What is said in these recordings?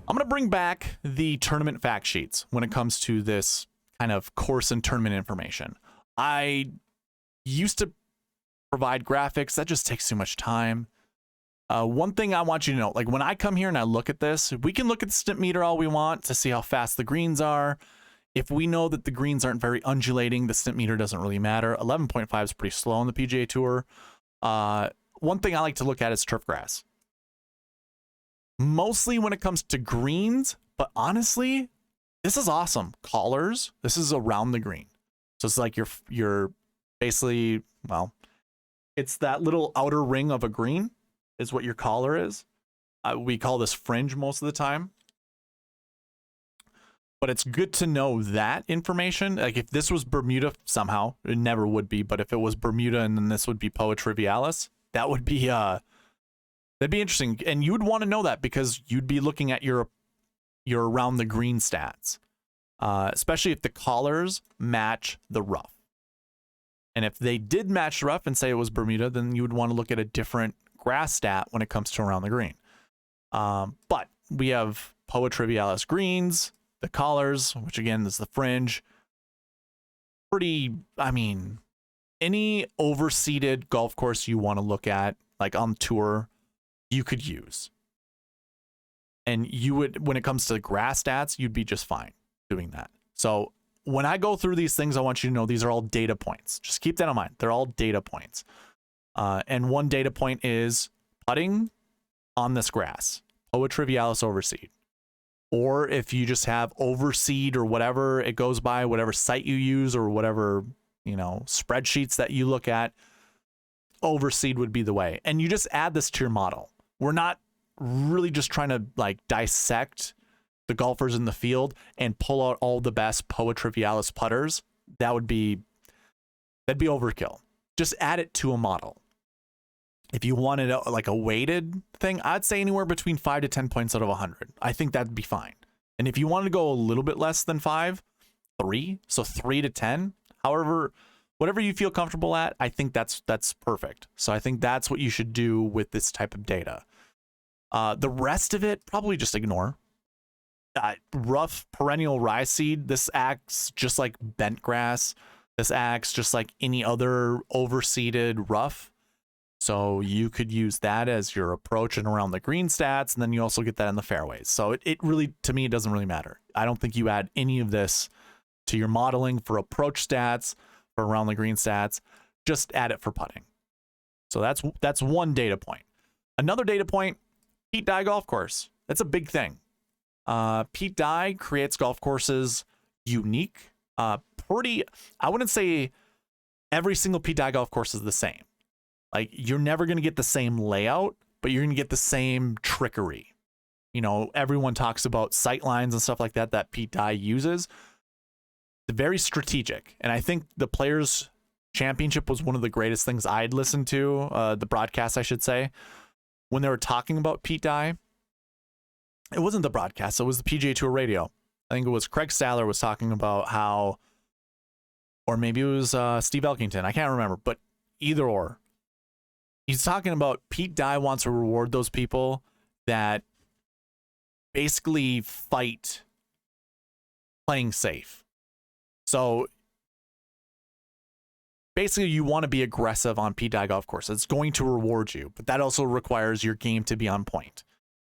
I'm going to bring back the tournament fact sheets when it comes to this kind of course and tournament information. I used to provide graphics. That just takes too much time. One thing I want you to know, like when I come here and I look at this, we can look at the stimp meter all we want to see how fast the greens are. If we know that the greens aren't very undulating, the stimp meter doesn't really matter. 11.5 is pretty slow on the PGA Tour. One thing I like to look at is turf grass. Mostly when it comes to greens, but honestly, this is awesome. Collars, this is around the green. So it's like you're basically, well, it's that little outer ring of a green is what your collar is. We call this fringe most of the time. But it's good to know that information. Like if this was Bermuda somehow, it never would be, but if it was Bermuda and then this would be Poa Trivialis, that would be that'd be interesting. And you would want to know that because you'd be looking at your around the green stats. Especially if the collars match the rough. And if they did match the rough and say it was Bermuda, then you would want to look at a different grass stat when it comes to around the green. But we have Poa Trivialis greens, the collars, which again is the fringe. Pretty, I mean, any overseeded golf course you want to look at, like on tour, you could use. And you would, when it comes to grass stats, you'd be just fine doing that. So when I go through these things, I want you to know these are all data points. Just keep that in mind. They're all data points. And one data point is putting on this grass, Poa Trivialis overseed. Or if you just have overseed or whatever it goes by, whatever site you use or whatever, you know, spreadsheets that you look at, overseed would be the way. And you just add this to your model. We're not really just trying to like dissect the golfers in the field and pull out all the best Poa Trivialis putters. That'd be overkill. Just add it to a model. If you wanted like a weighted thing, I'd say anywhere between 5 to 10 points out of 100. I think that'd be fine. And if you wanted to go a little bit less than 5, 3, so 3 to 10, however, whatever you feel comfortable at, I think that's perfect. So I think that's what you should do with this type of data. The rest of it, probably just ignore. Rough perennial rye seed, this acts just like bent grass. This acts just like any other overseeded rough. So you could use that as your approach and around the green stats, and then you also get that in the fairways. So it really, to me, it doesn't really matter. I don't think you add any of this to your modeling for approach stats, for around the green stats. Just add it for putting. So that's one data point. Another data point, Pete Dye golf course. That's a big thing. Pete Dye creates golf courses unique. I wouldn't say every single Pete Dye golf course is the same. Like, you're never going to get the same layout, but you're going to get the same trickery. You know, everyone talks about sight lines and stuff like that that Pete Dye uses. It's very strategic. And I think the Players Championship was one of the greatest things I'd listened to, the broadcast, I should say, when they were talking about Pete Dye. It wasn't the broadcast, it was the PGA Tour radio. I think it was Craig Stadler was talking about how, or maybe it was Steve Elkington, I can't remember, but either or. He's talking about Pete Dye wants to reward those people that basically fight playing safe. So basically you want to be aggressive on Pete Dye golf course. It's going to reward you, but that also requires your game to be on point.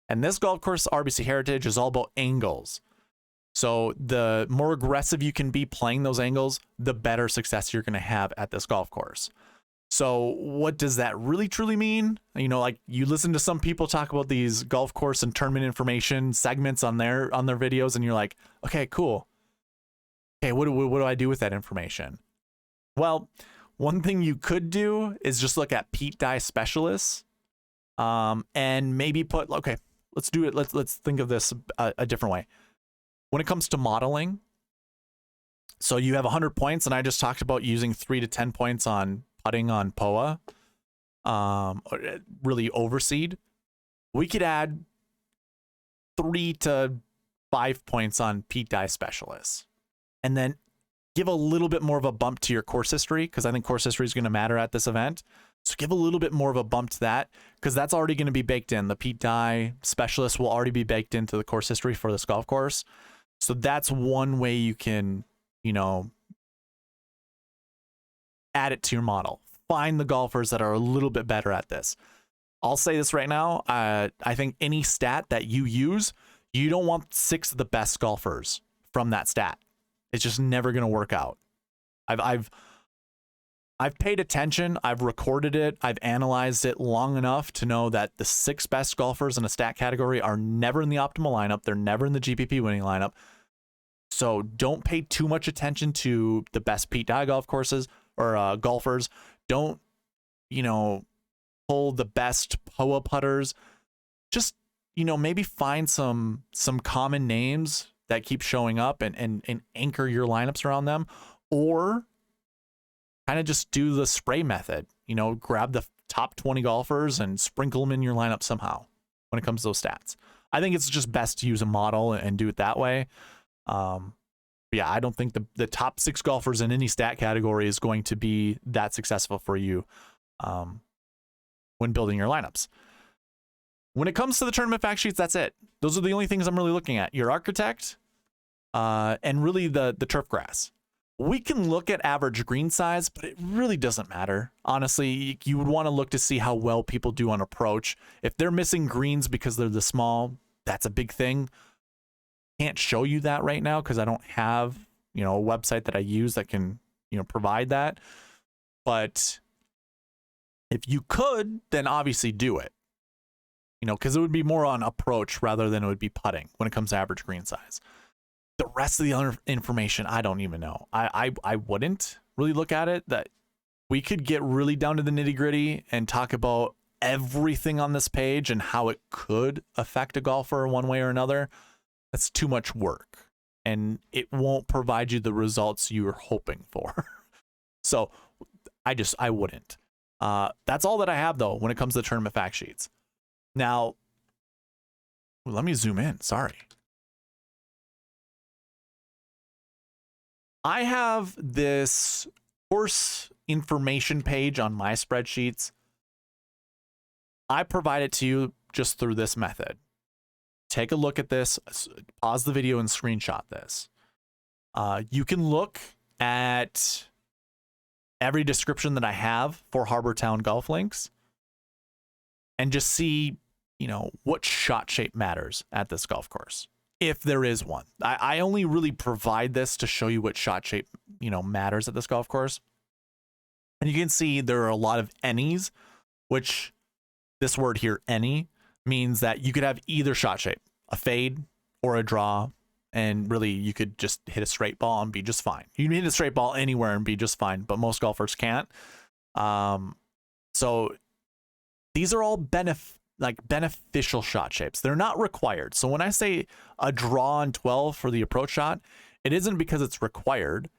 And this golf course, RBC Heritage, is all about angles. So the more aggressive you can be playing those angles, the better success you're going to have at this golf course. So what does that really truly mean? You know, like you listen to some people talk about these golf course and tournament information segments on their videos, and you're like, okay, cool. Okay, what do I do with that information? Well, one thing you could do is just look at Pete Dye specialists, and maybe put, okay, let's do it. Let's think of this a different way. When it comes to modeling, so you have 100 points, and I just talked about using 3 to 10 points on putting on POA, really overseed. We could add 3 to 5 points on Pete Dye specialists, and then give a little bit more of a bump to your course history, because I think course history is going to matter at this event. So give a little bit more of a bump to that, because that's already going to be baked in. The Pete Dye specialist will already be baked into the course history for this golf course. So that's one way you can, you know, add it to your model. Find the golfers that are a little bit better at this. I'll say this right now. I think any stat that you use, you don't want 6 of the best golfers from that stat. It's just never going to work out. I've paid attention. I've recorded it. I've analyzed it long enough to know that the 6 best golfers in a stat category are never in the optimal lineup. They're never in the GPP winning lineup. So don't pay too much attention to the best Pete Dye golf courses or golfers. Don't, you know, pull the best POA putters. Just, you know, maybe find some common names that keep showing up and anchor your lineups around them, or kind of just do the spray method. You know, grab the top 20 golfers and sprinkle them in your lineup somehow when it comes to those stats. I think it's just best to use a model and do it that way. Yeah, I don't think the top 6 golfers in any stat category is going to be that successful for you when building your lineups. When it comes to the tournament fact sheets, that's it. Those are the only things I'm really looking at. Your architect and really the turf grass. We can look at average green size, but it really doesn't matter. Honestly, you would want to look to see how well people do on approach. If they're missing greens because they're the small, that's a big thing. Can't show you that right now because I don't have, you know, a website that I use that can, you know, provide that. But if you could, then obviously do it. You know, because it would be more on approach rather than it would be putting when it comes to average green size. The rest of the other information, I don't even know. I wouldn't really look at it. That we could get really down to the nitty gritty and talk about everything on this page and how it could affect a golfer one way or another. That's too much work, and it won't provide you the results you're hoping for. So I wouldn't. That's all that I have though when it comes to tournament fact sheets. Now, let me zoom in. Sorry. I have this course information page on my spreadsheets. I provide it to you just through this method. Take a look at this, pause the video and screenshot this. You can look at every description that I have for Harbor Town Golf Links and just see, you know, what shot shape matters at this golf course, if there is one. I only really provide this to show you what shot shape, you know, matters at this golf course. And you can see there are a lot of any's, which this word here, any, means that you could have either shot shape, a fade or a draw, and really you could just hit a straight ball and be just fine. You can hit a straight ball anywhere and be just fine, but most golfers can't. So these are all beneficial shot shapes. They're not required. So when I say a draw on 12 for the approach shot, it isn't because it's required.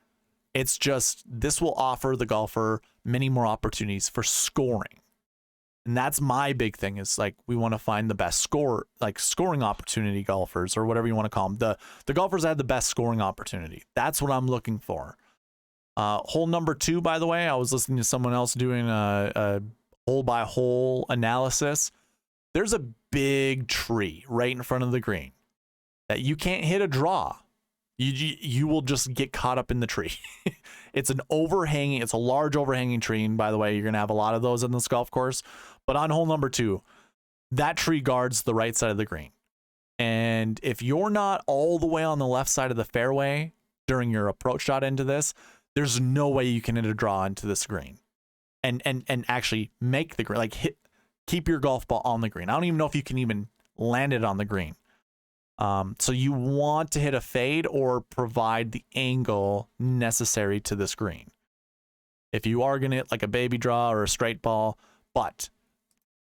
It's just this will offer the golfer many more opportunities for scoring. And that's my big thing, is like we want to find the best scoring opportunity golfers, or whatever you want to call them. The golfers that have the best scoring opportunity. That's what I'm looking for. Hole number 2, by the way, I was listening to someone else doing a hole by hole analysis. There's a big tree right in front of the green that you can't hit a draw. You will just get caught up in the tree. It's a large overhanging tree. And by the way, you're going to have a lot of those in this golf course. But on hole number 2, that tree guards the right side of the green. And if you're not all the way on the left side of the fairway during your approach shot into this, there's no way you can hit a draw into this green and actually make the green, keep your golf ball on the green. I don't even know if you can even land it on the green. So you want to hit a fade or provide the angle necessary to this green. If you are going to hit like a baby draw or a straight ball, but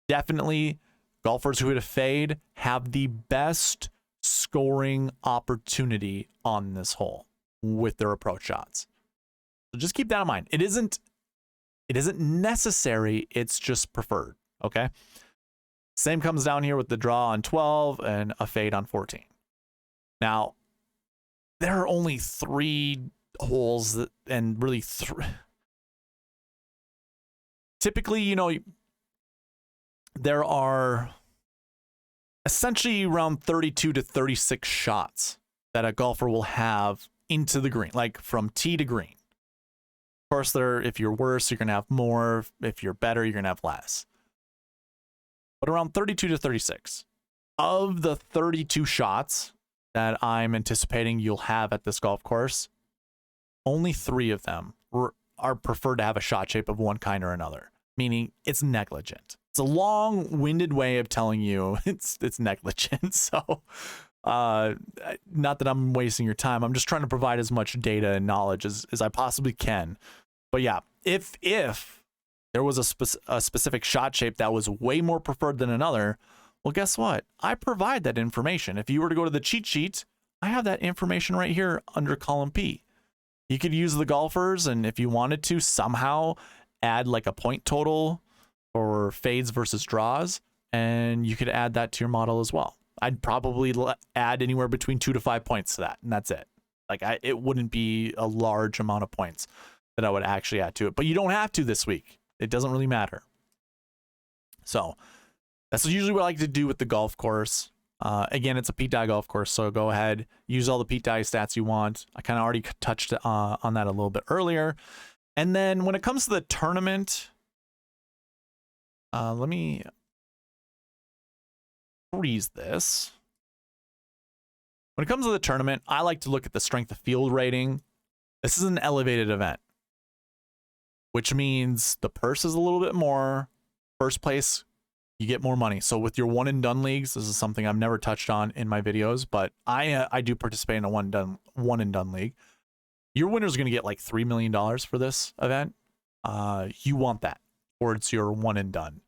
definitely golfers who hit a fade have the best scoring opportunity on this hole with their approach shots. So just keep that in mind. It isn't necessary. It's just preferred. Okay. Same comes down here with the draw on 12 and a fade on 14. Now, there are only 3 holes and really typically, you know, there are essentially around 32 to 36 shots that a golfer will have into the green, like from tee to green. Of course, if you're worse, you're going to have more. If you're better, you're going to have less. But around 32 to 36. Of the 32 shots that I'm anticipating you'll have at this golf course, only 3 of them are preferred to have a shot shape of one kind or another, meaning it's negligent. It's a long-winded way of telling you it's negligent. So not that I'm wasting your time. I'm just trying to provide as much data and knowledge as I possibly can. But yeah, if there was a specific shot shape that was way more preferred than another, well, guess what? I provide that information. If you were to go to the cheat sheet, I have that information right here under column P. You could use the golfers, and if you wanted to somehow add like a point total for fades versus draws, and you could add that to your model as well. I'd probably add anywhere between 2 to 5 points to that, and that's it. Like it wouldn't be a large amount of points that I would actually add to it, but you don't have to this week. It doesn't really matter. So that's usually what I like to do with the golf course. Again, it's a Pete Dye golf course, so go ahead, use all the Pete Dye stats you want. I kind of already touched on that a little bit earlier. And then when it comes to the tournament, let me freeze this. When it comes to the tournament, I like to look at the strength of field rating. This is an elevated event, which means the purse is a little bit more. First place, you get more money. So with your one and done leagues, this is something I've never touched on in my videos, but I do participate in a one and done league. Your winner's going to get like $3 million for this event. You want that, or it's your one and done.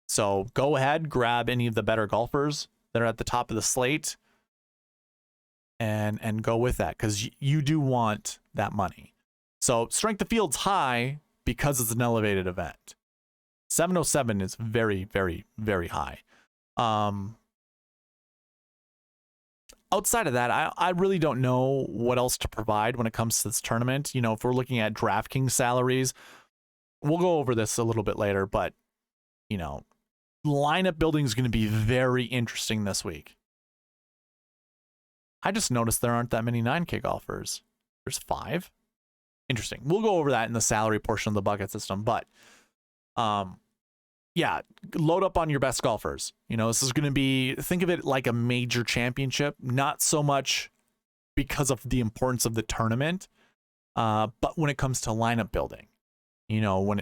So go ahead, grab any of the better golfers that are at the top of the slate, and go with that, because you do want that money. So strength of field's high because it's an elevated event. 707 is very, very, very high. Outside of that, I really don't know what else to provide when it comes to this tournament. You know, if we're looking at DraftKings salaries, we'll go over this a little bit later, but, you know, lineup building is going to be very interesting this week. I just noticed there aren't that many 9K golfers. There's 5. Interesting. We'll go over that in the salary portion of the bucket system, but yeah, load up on your best golfers. You know, this is going to be, think of it like a major championship, not so much because of the importance of the tournament, but when it comes to lineup building, you know,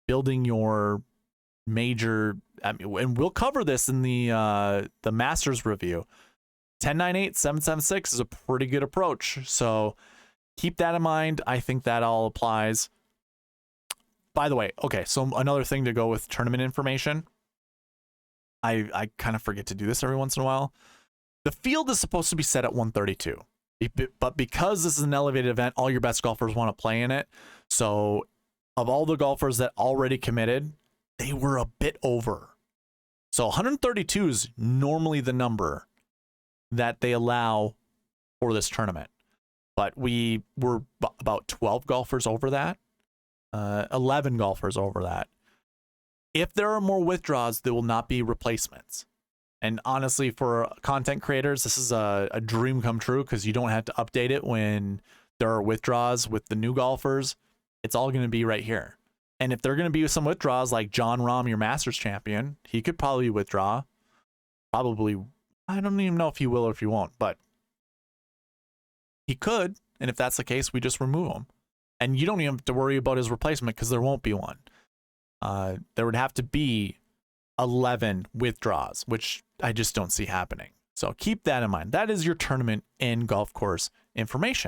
building your major, I mean, and we'll cover this in the Masters review. 10-9-8, 7-7-6 is a pretty good approach. So keep that in mind. I think that all applies. By the way, okay, so another thing to go with tournament information. I kind of forget to do this every once in a while. The field is supposed to be set at 132. But because this is an elevated event, all your best golfers want to play in it. So of all the golfers that already committed, they were a bit over. So 132 is normally the number that they allow for this tournament. But we were about 12 golfers over that. 11 golfers over that. If there are more withdraws, there will not be replacements. And honestly, for content creators, this is a dream come true, because you don't have to update it when there are withdraws with the new golfers. It's all going to be right here. And if there are going to be some withdrawals, like John Rahm, your Masters champion, he could probably withdraw. Probably, I don't even know if he will or if he won't, but he could. And if that's the case, we just remove him. And you don't even have to worry about his replacement, because there won't be one. There would have to be 11 withdraws, which I just don't see happening. So keep that in mind. That is your tournament and golf course information.